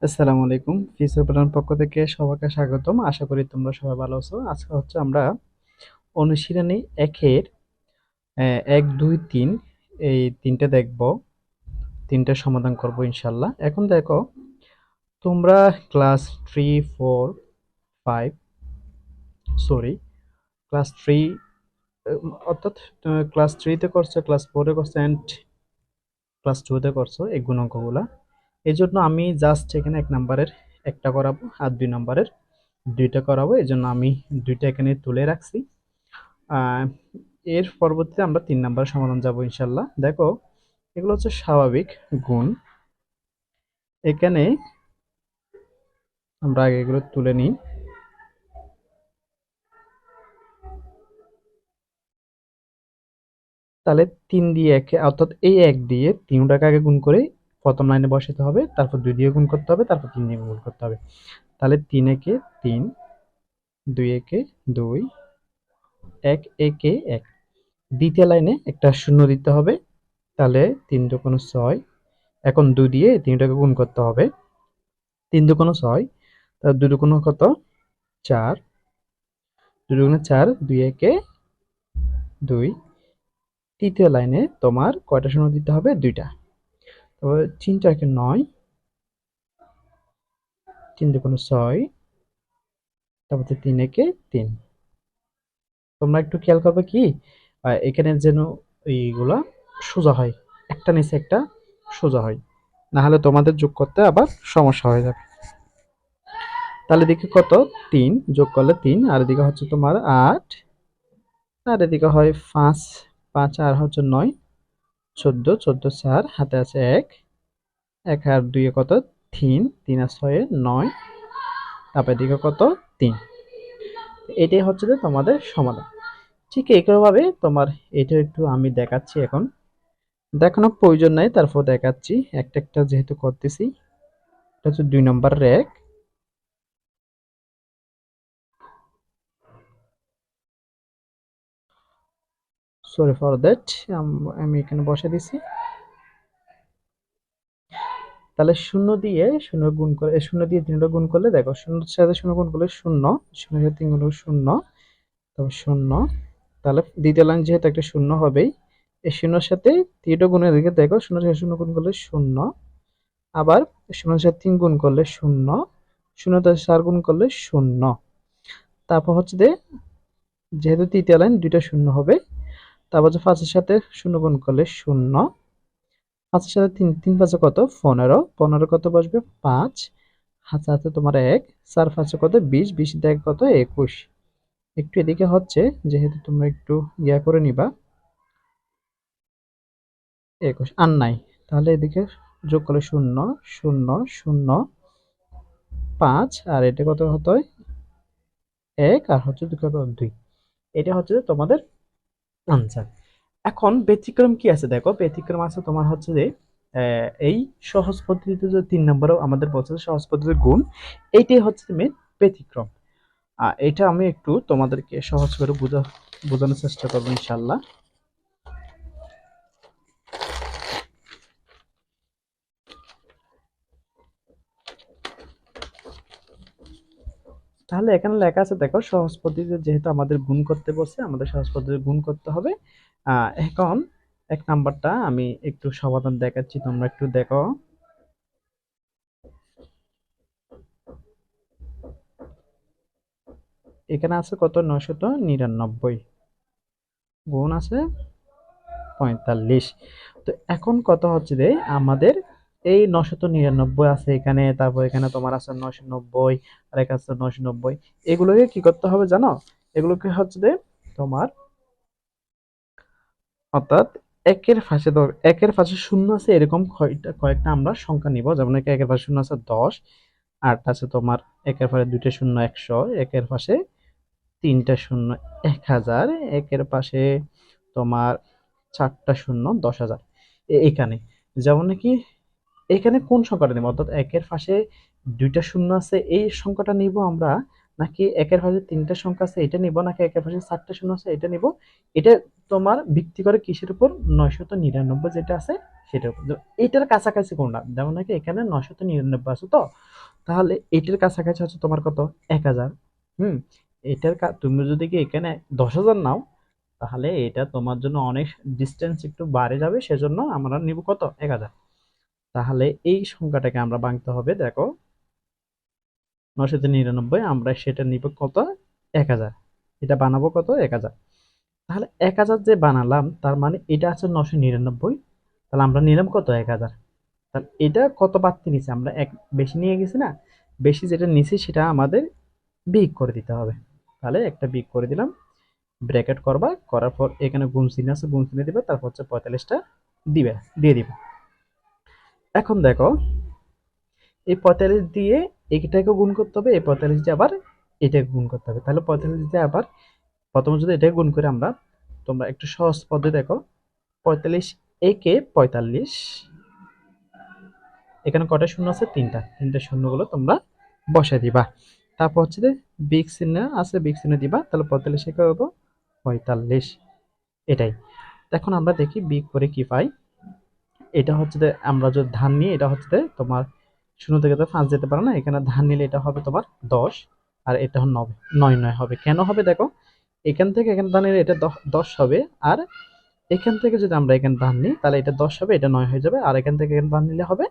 আসসালামু আলাইকুম। Future plan পক্ষ থেকে সবাইকে স্বাগতম। আশা করি তোমরা সবাই ভালো আছো। আজকে হচ্ছে আমরা অনুশীলনী একের ১, ২, ৩ এই তিনটে দেখব। তিনটে সমাধান করব ইনশাল্লাহ। এখন দেখো, তোমরা ক্লাস 3, 4, 5 সরি ক্লাস 3 অর্থাৎ ক্লাস 3 তে করছো, ক্লাস 4 এ করছো এন্ড ক্লাস 2 তে করছো এই গুণাঙ্কগুলা। এই জন্য আমি জাস্ট এখানে ১ নাম্বারের একটা করাবো আর ২ নাম্বারের দুইটা করাবো। এই জন্য আমি দুইটা এখানে তুলে রাখছি। আহ, এর পরবর্তীতে আমরা ৩ নাম্বার সমাধান যাব ইনশাল্লাহ। দেখো, এগুলো হচ্ছে স্বাভাবিক গুণ। এখানে আমরা আগে এগুলো তুলে নিই। তাহলে ৩ দিয়ে একে অর্থাৎ এই ১ দিয়ে ৩টাকে আগে গুণ করে প্রথম লাইনে বসাতে হবে, তারপর ২ দিয়ে গুণ করতে হবে, তারপর ৩ দিয়ে গুণ করতে হবে। তাহলে ৩ একে ৩, ২ একে ২, ১ একে ১। দ্বিতীয় লাইনে একটা শূন্য দিতে হবে। তাহলে ৩ দুগুণ ৬। এখন ২ দিয়ে ৩টাকে গুণ করতে হবে। ৩ দুগুণ ৬, তার ২ দুগুণ কত? ৪। ২ দুগুণে ৪, ২ একে ২। তৃতীয় লাইনে তোমার কয়টা শূন্য দিতে হবে? ২টা। তারপর ৩ চারকে ৯, ৩ দুগুণে ৬, তারপর ৩ একে ৩। তোমরা একটু খেয়াল করবে কি এখানে যেন এইগুলা সোজা হয়, একটা নিচে একটা সোজা হয়, না হলে তোমাদের যোগ করতে আবার সমস্যা হয়ে যাবে। তাহলে এদিকে কত? ৩ যোগ করলে ৩, আর এদিকে হচ্ছে তোমার ৮, আর এদিকে হয় ৫, ৫ আর হচ্ছে ৯, ১৪, ১৪ ৪, হাতে আছে ১, ১ আর ২ এ কত? ৩, ৩ আর ৬ এ ৯, তারপর এদিকে কত? ৩। এটাই হচ্ছে যে তোমাদের সমাধান। ঠিক একইভাবে তোমার এটা একটু আমি দেখাচ্ছি এখন। দেখানোর প্রয়োজন নাই, তারপর দেখাচ্ছি একটা একটা যেহেতু করতেছি। এটা হচ্ছে ২ নম্বর র্যাক। সরি ফর দ্যাট, আমি এখানে বসে দিছি। তাহলে শূন্য দিয়ে শূন্য গুণ করে, শূন্য দিয়ে ৩টা গুণ করলে দেখো, শূন্যর সাথে শূন্য গুণ করলে শূন্য, শূন্যের সাথে ৩ গুণ করলে শূন্য, তারপর শূন্য। তাহলে দ্বিতীয় লাইন যেহেতু একটা শূন্য হবেই, এই শূন্যর সাথে ৩টা গুণের দিকে দেখো, শূন্যের সাথে শূন্য গুণ করলে শূন্য, আবার শূন্যের সাথে ৩ গুণ করলে শূন্য, শূন্যর সাথে ৪ গুণ করলে শূন্য। তারপর হচ্ছে যে যেহেতু তৃতীয় লাইন দুইটা শূন্য হবে, তারপর হচ্ছে ৫ এর সাথে শূন্য গুণ করলে শূন্য, ৫ এর সাথে ৩, ৩ ৫ কত? ১৫, ১৫ কত বসবে? ৫, হাতে হাতে তোমার ১, ৪ ৫ কত? ২০, ২০ দিয়ে কত? ২১। একটু এদিকে হচ্ছে, যেহেতু তোমরা একটু ইয়া করে নিবা, ২১ আর নাই। তাহলে এদিকে যোগ করলে শূন্য, শূন্য, শূন্য, ৫, আর এটা কত হতো? ১, আর হচ্ছে কত? ২। এটা হচ্ছে যে তোমাদের আনসার। এখন ব্যতিক্রম কি আছে দেখো, ব্যতিক্রম আছে তোমার হচ্ছে যে এই সহজ পদ্ধতিতে যে ৩ নম্বরেও আমাদের বলছে যে সহজ পদ্ধতির গুণ, এইটাই হচ্ছে মেন ব্যতিক্রম। এটা আমি একটু তোমাদেরকে সহজ করে বোঝানোর চেষ্টা করবো ইনশাল্লাহ। তাহলে এখানে লেখা আছে দেখো, সহজ পদ্ধতিতে যেহেতু আমাদের গুণ করতে বলছে, আমাদের সহজ পদ্ধতিতে গুণ করতে হবে। এখন ১ নাম্বারটা আমি একটু সমাধান দেখাচ্ছি, তোমরা একটু দেখো। এখানে আছে কত? ৯৯৯, গুণ আছে ৪৫। তো এখন কথা হচ্ছে যে আমাদের এই ৯৯৯ আছে এখানে, তারপর এখানে তোমার আছে ৯৯০, আর এখানে আছে ৯৯০। এগুলোকে কি করতে হবে জানো? এগুলোকে হচ্ছে যে তোমার অর্থাৎ একের পাশে শূন্য আছে এরকম কয়েকটা আমরা সংখ্যা নিব। যেমন একের পাশে শূন্য আছে ১০, আর আছে তোমার একের পাশে দুইটা শূন্য ১০০, একের পাশে তিনটা শূন্য ১০০০, একের পাশে তোমার চারটা শূন্য ১০,০০০। এখানে যেমন নাকি এখানে কোন সংখ্যাটা নেব, অর্থাৎ একের পাশে দুইটা শূন্য আছে এই সংখ্যাটা নিব আমরা, নাকি একের পাশে তিনটা সংখ্যা আছে এটা নিব, নাকি একের পাশে চারটা শূন্য আছে এটা নিব, এটা তোমার ভিত্তি করে কিসের উপর? 999 যেটা আছে সেটার উপর। এটার কাছাকাছি কোনটা? যেমন নাকি এখানে 999 আছে, তো তাহলে এটার কাছাকাছি হচ্ছে তোমার কত? 1000। হুম, তুমি যদি কি এখানে 10,000 নাও, তাহলে এটা তোমার জন্য অনেক ডিস্টেন্স একটু বাড়ে যাবে, সেজন্য আমরা নিব কত? 1000। তাহলে এই সংখ্যাটাকে আমরা ভাঙতে হবে, দেখো 999, আমরা সেটা নিব কত? 1000। এটা বানাবো কত? 1000। তাহলে 1000 যে বানালাম, তার মানে এটা আছে 999, তাহলে আমরা নিলাম কত? 1000। তাহলে এটা কত বাড়তি নিচে? আমরা এক বেশি নিয়ে গেছি না? বেশি যেটা নিছি সেটা আমাদের বিয়োগ করে দিতে হবে। তাহলে একটা বিয়োগ করে দিলাম, ব্র্যাকেট করবা, করার পর এখানে গুণ চিহ্ন আছে, গুণ চিহ্ন দিবে, তারপর হচ্ছে 45টা দিবে, দিয়ে দিবে। এখন দেখো এই 45 দিয়ে এটাকে গুণ করতে হবে, এই 45 দিয়ে আবার এটাকে গুণ করতে হবে। তাহলে 45 দিয়ে আবার প্রথমে যদি এটাকে গুণ করে আমরা, তোমরা একটু সহজ পদ্ধতি দেখো, 45 একে 45, এখানে কটা শূন্য আছে? তিনটা, তিনটা শূন্যগুলো তোমরা বসায় দিবা। তারপর হচ্ছে যে বিগ চিহ্ন আছে, বিগ চিহ্ন দিবা, তাহলে 45 একে হবো 45, এটাই। এখন আমরা দেখি বিগ করে কি পাই। এটা হচ্ছে যে আমরা যদি ধান নিই, এটা হচ্ছে যে তোমার শূন্য থেকে তো 5 যেতে পারে না, এখানে ধান নিলে এটা হবে তোমার 10, আর এটা 9, 9 9 হবে। কেন হবে দেখো, এখান থেকে এখানে ধান নিলে এটা 10 হবে, আর এখান থেকে যদি আমরা এখানে ধান নিই তাহলে এটা 10 হবে, এটা 9 হয়ে যাবে, আর এখান থেকে এখানে ধান নিলে হবে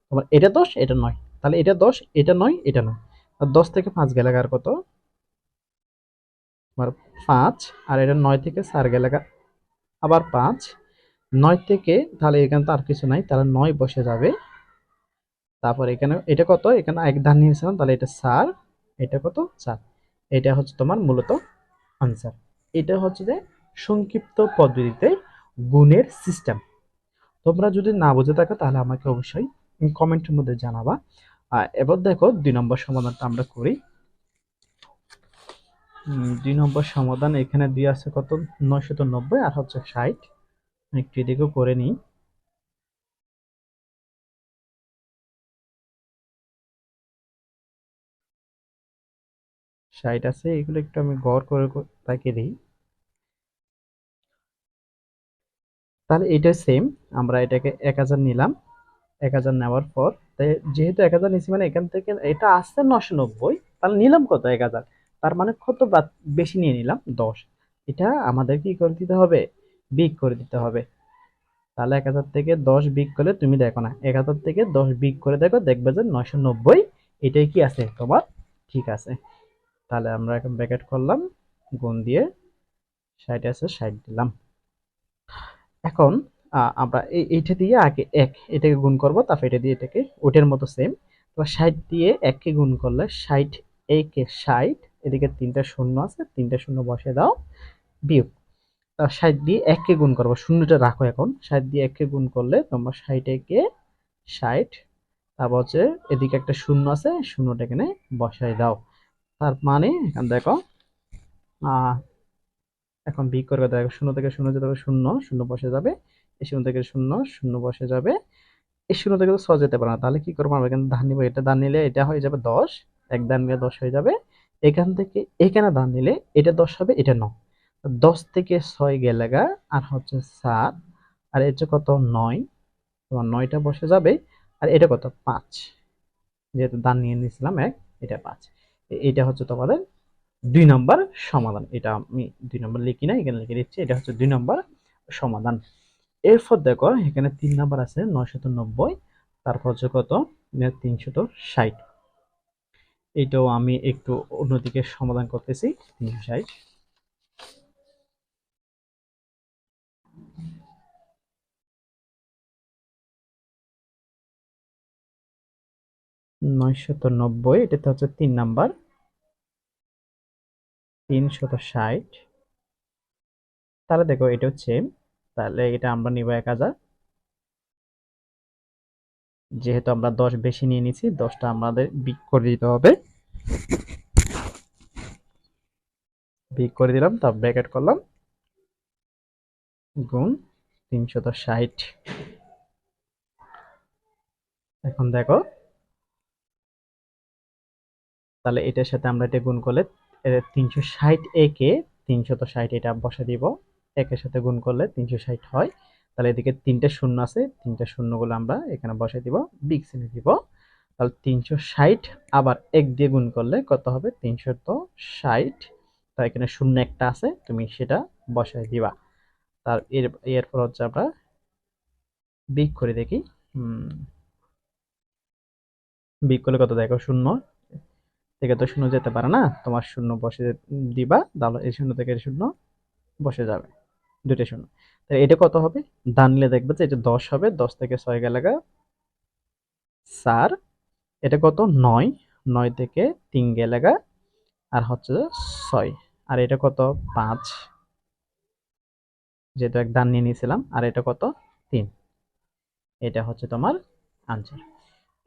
তোমার এটা 10 এটা 9, তাহলে এটা 10 এটা 9 এটা 9, আর 10 থেকে 5 গেলে আর কত? তোমার 5, আর এটা 9 থেকে 4 গেলে আবার 5, 9 থেকে, তাহলে এখানে তো আর কিছু নাই, তাহলে 9 বসে যাবে। তারপর এখানে এটা কত? এখানে এক ধান নিয়েছিলাম, তাহলে এটা 4, এটা কত? 4। এটা হচ্ছে তোমার মূলত আনসার। এটা হচ্ছে যে সংক্ষিপ্ত পদ্ধতিতে গুণের সিস্টেম। তোমরা যদি না বুঝে থাকো তাহলে আমাকে অবশ্যই কমেন্টের মধ্যে জানাবা। এবার দেখো 2 নম্বর সমাধানটা আমরা করি। 2 নম্বর সমাধান এখানে দিয়ে আছে কত? 990 আর হচ্ছে 60। একটু এদিকেও করে নিই। 60 আছে, এগুলো একটু আমি গড় করে তাকে দিই। তাহলে এটা সেম, আমরা এটাকে 1000 নিলাম। 1000 নেওয়ার পর, তাই যেহেতু 1000 নিচ্ছি মানে এখান থেকে এটা আসছে 990, তাহলে নিলাম কত? 1000, তার মানে কত বেশি নিয়ে নিলাম? 10। এটা আমাদের কি করে দিতে হবে? বিয়োগ করে দিতে হবে। তাহলে 1000 থেকে 10 বিয়োগ করলে, তুমি দেখো না, 1000 থেকে 10 বিয়োগ করে দেখো, দেখবে যে 990 এটাই কি আছে তোমার ঠিক আছে। তাহলে আমরা এখন ব্র্যাকেট করলাম, গুণ দিয়ে 60 আছে 60 দিলাম। এখন আমরা এইটা দিয়ে আগে এটাকে গুণ করব, তারপর এটা দিয়ে এটাকে ওটার মতো সেম। তো 60 দিয়ে 1 কে গুণ করলে 60 একে 60, এদিকে তিনটা শূন্য আছে, তিনটা শূন্য বসে দাও, বিয়োগ। 60 দিয়ে 1 কে গুণ করবো, শূন্যটা রাখো এখন। 60 দিয়ে 1 কে গুণ করলে তোমরা 60 একে 60, তারপর হচ্ছে এদিকে একটা শূন্য আছে, শূন্যটা এখানে বসাই দাও। তার মানে এখানে দেখো, আহ এখন বিয়োগ করবে, দেখো শূন্য থেকে শূন্য যেতে হবে, শূন্য শূন্য বসে যাবে, এই শূন্য থেকে শূন্য শূন্য বসে যাবে, এই শূন্য থেকে তো 6 যেতে পারে না, তাহলে কি করবো? আমরা এখানে ধান নিবো, এটা ধান নিলে এটা হয়ে যাবে 10, এক ধান নিলে 10 হয়ে যাবে। এখান থেকে এখানে ধান নিলে এটা 10 হবে, এটা 9, 10 থেকে 6 গেলে গা আর হচ্ছে 7, আর এটা কত? 9, তোমার 9টা বসে যাবে, আর এটা কত? 5, যেহেতু ধান নিয়ে নিয়েছিলাম এক, এটা 5। এটা হচ্ছে তোমাদের 2 নম্বর সমাধান। এটা আমি 2 নম্বর লিখি না, এখানে লিখে দিচ্ছি, এটা হচ্ছে 2 নম্বর সমাধান। এরপর দেখো এখানে 3 নম্বর আছে 990, তারপর হচ্ছে কত? 360। এটাও আমি একটু অন্যদিকে সমাধান করতেছি। 360, 990, এটাতে হচ্ছে 3 নম্বর, 360। তাহলে দেখো এটা হচ্ছে, তাহলে এটা আমরা নিব 1000, যেহেতু আমরা 10 বেশি নিয়ে নিছি, 10টা আমাদের বিয়োগ করে দিতে হবে। বিয়োগ করে দিলাম, তারপর ব্র্যাকেট করলাম, গুণ 360। এখন দেখো, তাহলে এটার সাথে আমরা এটা গুণ করলে 360 একে 360 এটা বসে দিব, একের সাথে গুণ করলে 360 হয়। তাহলে এদিকে 3টে শূন্য আছে, 3টে শূন্যগুলো আমরা এখানে বসাই দিব, বিগ চিহ্ন দিব। তাহলে 360 আবার 1 দিয়ে গুণ করলে কত হবে? 360। তো এখানে শূন্য একটা আছে, তুমি সেটা বসাই দিবা। তার এরপর হচ্ছে আমরা বিগ করে দেখি। বিগ করলে কত? দেখো, শূন্য থেকে তো শূন্য যেতে পারে না, তোমার শূন্য বসে দিবা, তাহলে এই শূন্য থেকে এই শূন্য বসে যাবে, দুইটা শূন্য। তাহলে এটা কত হবে? ডানলে দেখবে যে এটা 10 হবে, 10 থেকে 6 গেলে 4। এটা কত? 9, 9 থেকে 3 গেলে আর হচ্ছে 6। আর এটা কত? 5, যেহেতু এক ডান নিয়ে নিয়েছিলাম। আর এটা কত? 3। এটা হচ্ছে তোমার আনসার।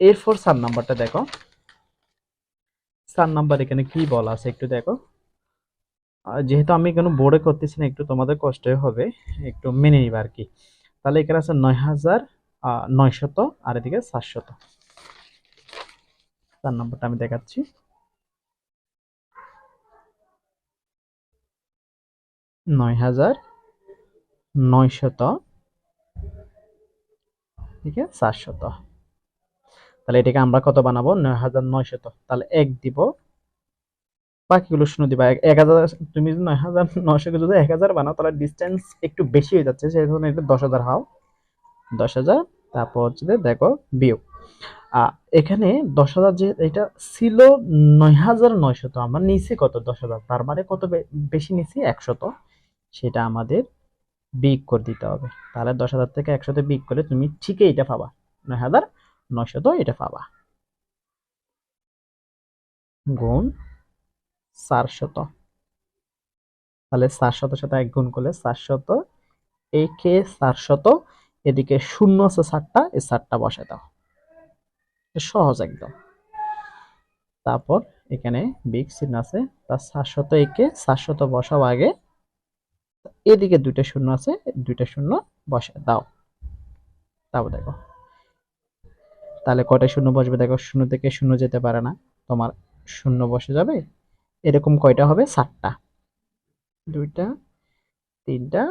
এরপর 4 নাম্বারটা দেখো। 4 নাম্বার এখানে কি বলা আছে একটু দেখো। যেহেতু আমি কোনো বোর্ডে করতেছি না, একটু তোমাদের কষ্টই হবে, একটু মেনে নিবা আর কি। তাহলে এখানে আছে 9,900 আর এদিকে 700। 4 নাম্বারটা আমি দেখাচ্ছি। 9,900 ঠিক আছে 400। তাহলে এটাকে আমরা কত বানাবো? 9,900। তাহলে 1 দিব, বাকিগুলো শূন্য দিবা। 1000, তুমি যদি 9,900 কে যদি 1000 বানাও তাহলে ডিস্টেন্স একটু বেশি হয়ে যাচ্ছে, সেই জন্য এটা 10,000 হাও, 10,000। তারপর হচ্ছে দেখো বিয়োগ। এখানে 10,000 যে এটা ছিল 9,900, আমরা নিচে কত? 10,000, তার মানে কত বেশি নিচে? 100। সেটা আমাদের বিয়োগ করে দিতে হবে। তাহলে 10,000 থেকে 100 বিয়োগ করলে তুমি ঠিকই এটা পাবা, 9,900 এটা পাবা, গুণ 400। তাহলে 400 সাথে 1 গুণ করলে 400, একে 400, এদিকে শূন্য আছে 7টা, এই 7টা বসায় দাও, সহজ একদম। তারপর এখানে বিগ চিহ্ন আছে, তার 700 একে 400 বসাও আগে, এদিকে দুইটা শূন্য আছে, দুইটা শূন্য বসায় দাও। তারপর দেখো, তাহলে কয়টা শূন্য বসবে? দেখো, শূন্য থেকে শূন্য যেতে পারে না, তোমার শূন্য বসে যাবে। এরকম কয়টা হবে? 7টা, দুইটা, তিনটা,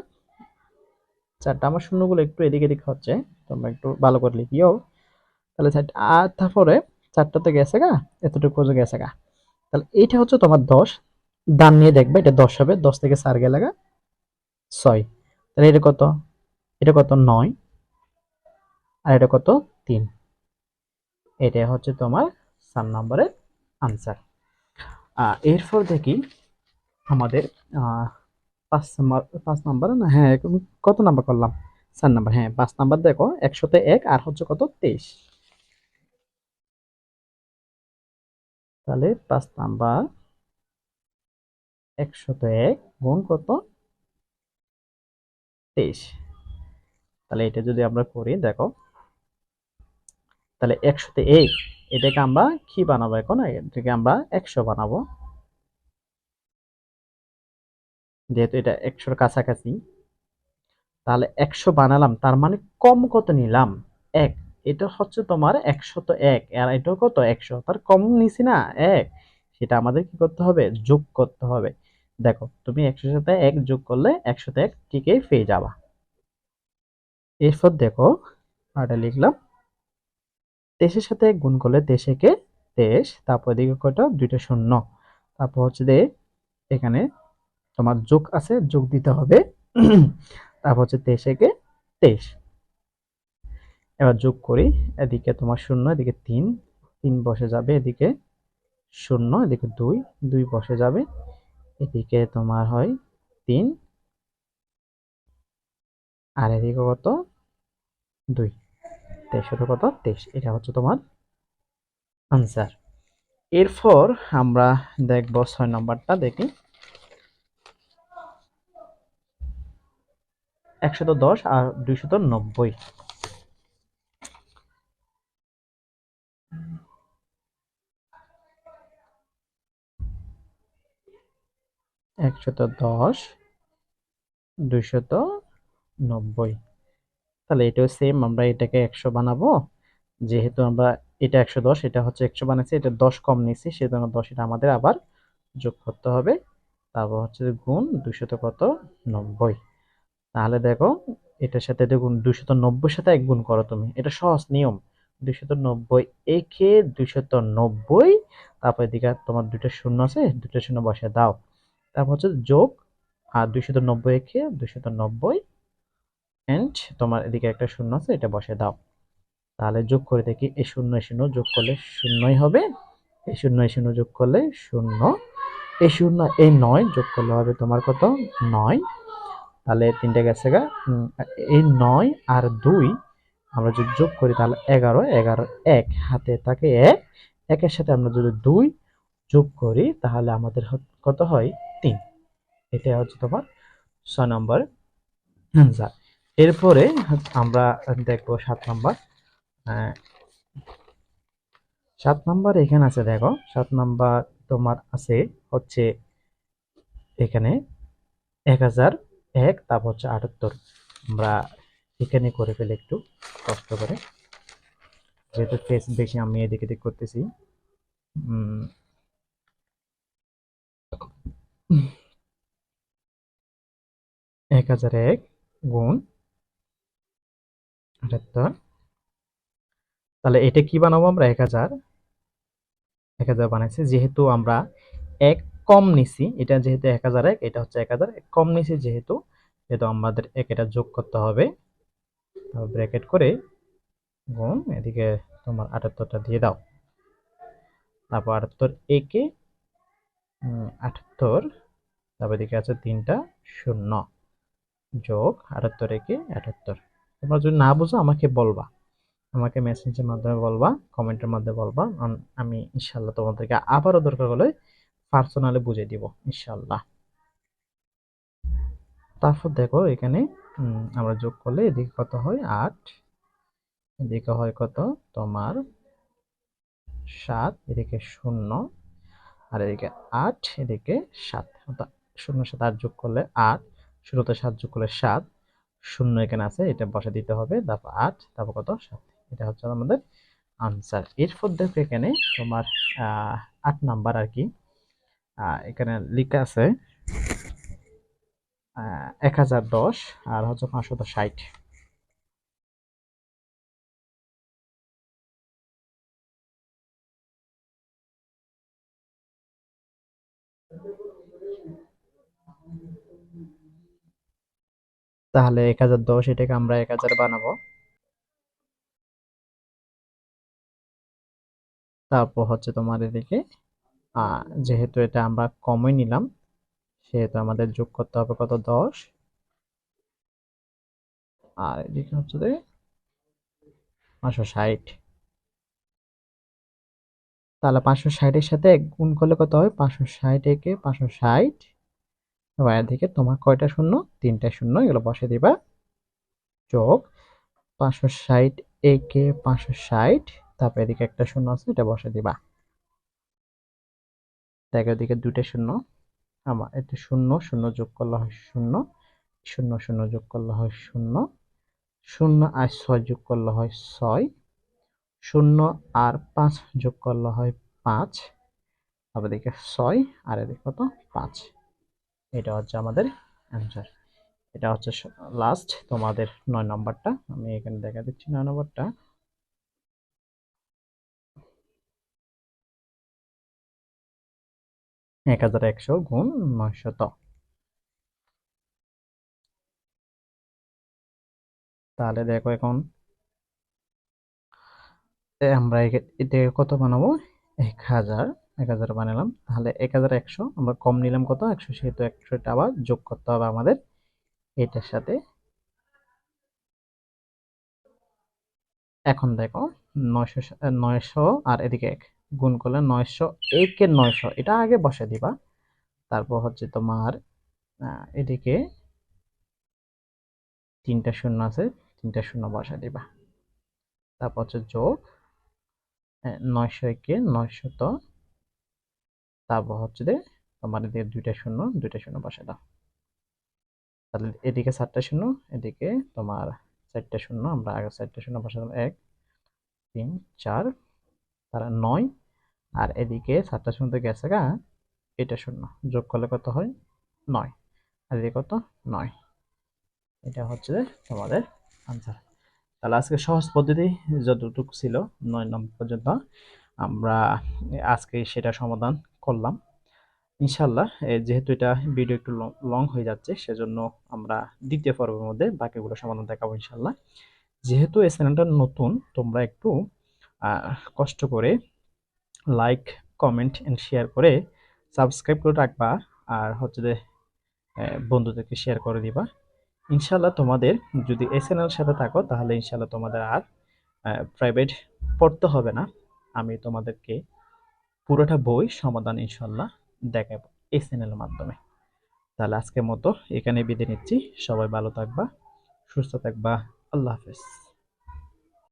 4টা। আমার শূন্যগুলো একটু এদিকে এদিকে হচ্ছে, তোমরা একটু ভালো করে লিখিও। তাহলে আর তারপরে 4টা তো গেছে গা, এতটুকু গেছে গা। তাহলে এইটা হচ্ছে তোমার 10, ডান নিয়ে দেখবে এটা 10 হবে, 10 থেকে 4 গেলে 6। তাহলে এটা কত? এটা কত? 9। আর এটা কত? 3। এটা হচ্ছে তোমার 4 নম্বরের আনসার। এরপর দেখি আমাদের 5 নাম্বার না, হ্যাঁ, কত নাম্বার করলাম? 4 নাম্বার, হ্যাঁ 5 নাম্বার দেখো। 100-তে 1 আর হচ্ছে কত? 23। তাহলে 5 নাম্বার 100-তে 1 গুণ কত? 23। তাহলে এটা যদি আমরা করি দেখো, তাহলে 100-তে 1, এটাকে আমরা কি বানাবো? এখন এটাকে আমরা 100 বানাবো, যেহেতু এটা 100-র কাছাকাছি। তাহলে 100 বানালাম, তার মানে কম কত নিলাম? 1। এটা হচ্ছে তোমার 101, আর এটা কত? 100, তার কম নিছি না 1। সেটা আমাদের কি করতে হবে? যোগ করতে হবে। দেখো, তুমি 100-র সাথে 1 যোগ করলে 100-তে 1 ঠিকই পেয়ে যাবা। এরপর দেখো, এটা লিখলাম, 23-এর সাথে 1 গুণ করলে 23-একে 23, তারপর এদিকে কয়টা? দুইটা শূন্য। তারপর হচ্ছে এখানে তোমার যোগ আছে, যোগ দিতে হবে। তারপর হচ্ছে 23-একে 23। এবার যোগ করি, এদিকে তোমার শূন্য, এদিকে 3, 3 বসে যাবে, এদিকে শূন্য, এদিকে 2, 2 বসে যাবে, এদিকে তোমার হয় 3, আর এদিকে কত? 2। 23 কত? 23। এটা হচ্ছে তোমার আনসার। এরপর আমরা দেখব 6 নম্বরটা দেখি। 110 আর 290। 110, 290। তাহলে এটাও সেম, আমরা এটাকে 100 বানাবো। যেহেতু আমরা এটা 110, এটা হচ্ছে 100 বানাইছি, এটা 10 কম নিছি, সেজন্য 10 এটা আমাদের আবার যোগ করতে হবে। তারপর হচ্ছে গুণ 200 কত? 90। তাহলে দেখো এটার সাথে দেখুন 290 সাথে এক গুণ করো তুমি, এটা সহজ নিয়ম। 290 একে 290, তারপর এদিকে তোমার দুইটা শূন্য আছে, দুইটা শূন্য বসে দাও, তারপর হচ্ছে যোগ, আর 290 একে 290 এন্ড তোমার এদিকে একটা শূন্য আছে, এটা বসে দাও। তাহলে যোগ করে দেখি, এই শূন্য শূন্য যোগ করলে শূন্যই হবে, এই শূন্য শূন্য যোগ করলে শূন্য, এই শূন্য এই 9 যোগ করলে হবে তোমার কত, 9। তাহলে তিনটে গেছে গা, এই 9 আর 2 আমরা যদি যোগ করি তাহলে 11, 11 এক হাতে থাকে এক, একের সাথে আমরা যদি 2 যোগ করি তাহলে আমাদের কত হয়, 3। এটা হচ্ছে তোমার 6 নম্বর আনসার। এরপরে আমরা দেখবো 7 নম্বর। 7 নম্বর এখানে আছে, দেখো 7 নম্বর তোমার আছে হচ্ছে এখানে 1001, তারপর হচ্ছে 78। আমরা এখানে করে ফেলে একটু কষ্ট করে, যেহেতু ফেস বেশি আমি এদিকে দিক করতেছি। 1001 গুণ 78, তাহলে এটা কি বানাবো আমরা, 1000 বানাইছি, যেহেতু আমরা এক কম নিছি, এটা যেহেতু 1001, এটা হচ্ছে 1000 কম নিছি, যেহেতু যেহেতু আমাদের এটা যোগ করতে হবে, ব্র্যাকেট করে গুণ এদিকে তোমার 78টা দিয়ে দাও, তারপর 78 একে 78, তারপর এদিকে আছে তিনটা শূন্য, যোগ 78 একে 78। তোমরা যদি না বুঝো আমাকে বলবা, আমাকে মেসেঞ্জের মাধ্যমে বলবা, কমেন্টের মাধ্যমে বলবা, আমি ইনশাল্লাহ তোমাদেরকে আবারও দরকার হলে পার্সোনালি বুঝিয়ে দিব ইনশাল্লাহ। তারপর দেখো এখানে আমরা যোগ করলে এদিকে কত হয়, 8, এদিকে হয় কত তোমার 7, এদিকে শূন্য, আর এদিকে 8, এদিকে 7, অর্থাৎ 0 সাথে 8 যোগ করলে 8, 0 তে 7 যোগ করলে 7, শূন্য এখানে আছে, এটা বসে দিতে হবে, তারপর 8, তারপর কত 7। এটা হচ্ছে আমাদের আনসার। এরপর দেখো এখানে তোমার 8 নাম্বার আর কি, এখানে লেখা আছে 1010 আর হচ্ছে 560। তাহলে 1010 এটাকে আমরা 1000 বানাবো, তারপর হচ্ছে তোমার এদিকে যেহেতু এটা আমরা কমই নিলাম, সেহেতু আমাদের যোগ করতে হবে কত, 10, আর এদিকে হচ্ছে 560। তাহলে 560 এর সাথে এক গুণ করলে কত হয়, 560 একে 560, এবার এদিকে তোমার কয়টা শূন্য, তিনটা শূন্য, এগুলো বসে দিবা, যোগ 560 একে 560, তারপর এদিকে একটা শূন্য আছে, এটা বসে দিবা, দেখো এদিকে দুইটা শূন্য, আমার এটা শূন্য শূন্য যোগ করলে হয় শূন্য, শূন্য শূন্য যোগ করলে হয় শূন্য, শূন্য আর 6 যোগ করলে হয় 6, শূন্য আর 5 যোগ করলে হয় 5, আবার এদিকে 6 আর এদিকে কত, 5। এটা হচ্ছে আমাদের অ্যান্সার। এটা হচ্ছে লাস্ট তোমাদের 9 নম্বরটা, আমি এখানে দেখা দিচ্ছি 9 নম্বরটা। 1100 গুণ 900। তাহলে দেখো এখন আমরা এটা কত বানাবো, 1000, 1000 বানালাম, তাহলে 1100 আমরা কম নিলাম কত, 100, সেহেতু 100টা আবার যোগ করতে হবে আমাদের এটার সাথে। এখন দেখো 900, 900 আর এদিকে 1 গুণ করলে 900 একে 900, এটা আগে বসে দিবা, তারপর হচ্ছে তোমার এদিকে তিনটা শূন্য আছে, তিনটা শূন্য বসা দিবা, তারপর হচ্ছে যোগ 900 একে 900, তারপর হচ্ছে তোমার এদিকে দুইটা শূন্য বসে দাও, তাহলে এদিকে 7টা শূন্য, এদিকে তোমার 4টা শূন্য, আমরা আগে 4টা শূন্য বসালাম, 1 3 4, তারা 9, আর এদিকে 7টা শূন্য তো গেছে গা, এটা শূন্য যোগ করলে কত হয়, 9, আর এদিকে কত, 9। এটা হচ্ছে তোমাদের আনসার। তাহলে আজকে সহজ পদ্ধতি যতটুকু ছিল 9 নম্বর পর্যন্ত আমরা আজকে সেটা সমাধান করলাম ইনশাল্লাহ। যেহেতু এটা ভিডিও একটু লং হয়ে যাচ্ছে, সেজন্য আমরা দ্বিতীয় পর্বের মধ্যে বাকিগুলো সমাধান দেখাবো ইনশাল্লাহ। যেহেতু এই চ্যানেলটা নতুন, তোমরা একটু কষ্ট করে লাইক, কমেন্ট এন্ড শেয়ার করে সাবস্ক্রাইব করে রাখবা। আর হচ্ছে যে বন্ধুদেরকে শেয়ার করে দিবা ইনশাল্লাহ। তোমাদের যদি এই চ্যানেলের সাথে থাকো তাহলে ইনশাল্লাহ তোমাদের আর প্রাইভেট পড়তে হবে না। আমি তোমাদেরকে পুরোটা বই সমাধান ইনশাল্লাহ দেখাবো এই চ্যানেলের মাধ্যমে। তাহলে আজকের মতো এখানে বিদায় নিচ্ছি। সবাই ভালো থাকবা, সুস্থ থাকবা। আল্লাহ হাফেজ।